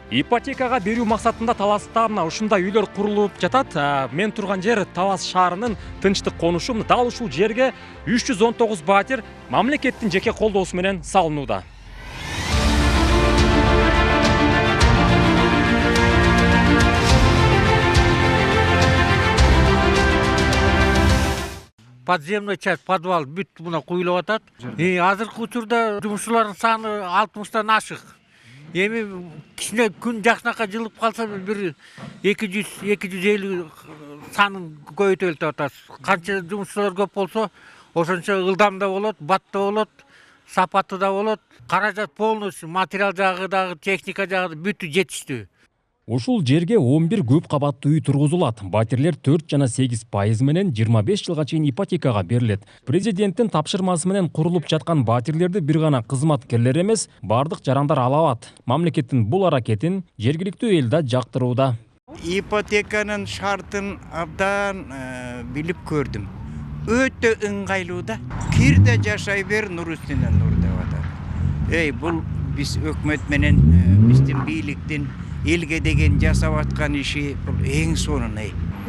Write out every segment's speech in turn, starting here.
Ипотекага берүү максатында Таласта ушундай үйлөр курулуп жатат. Мен турган жер Талас шаарынын тынчтык конушу. Дал ушул жерге 319 батир мамлекеттин жеке колдоосу менен салынууда. Подземный часть, подвал бүт мына куюлуп атат. Азыркы учурда жумушчулардын саны 60тан ашык. Эми кичине күн жакшынака жылып калса бир 200-250 санын көбөйтөлүп атабыз. Канча жумушчулар көп болсо, ошончо ылдам да болот, бат да болот, сапаты да болот. Каражат полностью, материал жагы дагы, техника жагы бүтү жетиштүү. Ушул жерге 11 көп кабаттуу үй тургузулат. Батирлер 4 жана 8% менен 25 жылга чейин ипотекага берилет. Президенттин тапшырмасы менен курулуп жаткан батирлерди бир гана кызматкерлер эмес, бардык жарандар ала алат. Мамлекеттин бул аракетин жергиликтүү эл да жактырууда. Ипотеканын шартын абдан билип көрдүм. Өтө ыңгайлуу да. Кирде жашай бер, нур үстүнөн нур деп атат. Бул биз өкмөт менен биздин бийликтин элге деген жасап аткан иши бул эң сонун.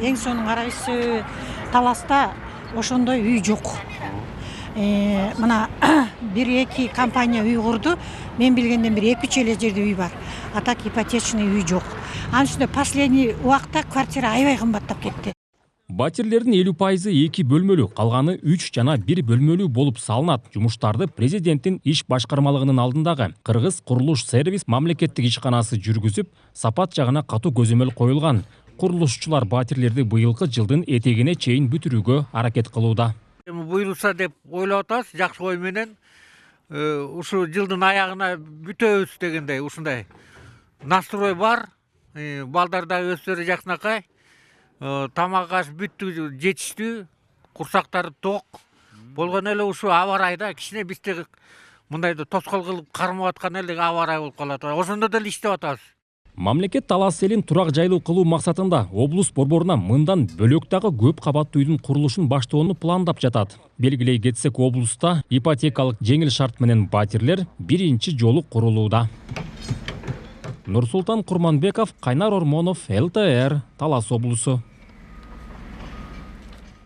Эң сонун карайсы Таласта ошондой үй жок. Мына 1-2 компания үй курду. Мен билгенден бир 2-3 эле жерде үй бар. А так ипотечный үй жок. Анын үстүнө последний убакта квартира аябай кымбаттап кетти. Батирлердин 50% 2 бөлмөлүү, калганы 3 жана 1 бөлмөлүү болуп салынат. Жумуштарды президенттин иш башкармалыгынын алдындагы Кыргыз курулуш сервис мамлекеттик ишканасы жүргүзүп, сапат жагына катуу көзөмөл коюлган. Курулушчулар батирлерди быйылкы жылдын этегине чейин бүтүрүүгө аракет кылууда. Буйрулса деп ойлоп атабыз, жакшы ой менен. Ушу жылдын аягына бүтөбүз дегендей, ушундай настрой бар. Балдар да өздөрү жакшынакай. Тамак аш бүттү жетиштүү, курсактары ток. Болгон эле ушу аба ырайда кичине бизде мындайды тоскоол кылып кармап аткан эле аба ырай болуп калат. Ошондо деле иштеп атабыз. Мамлекет Талас элин турак жайлуу кылуу максатында облус борборуна мындан бөлөк дагы көп кабаттуу үйдүн курулушун баштоону пландап жатат. Белгилей кетсек, облуста ипотекалык жеңил шарт менен батирлер биринчи жолу курулууда. Нурсултан Курманбеков, Кайнар Ормонов, ЛТР, Талас облусу.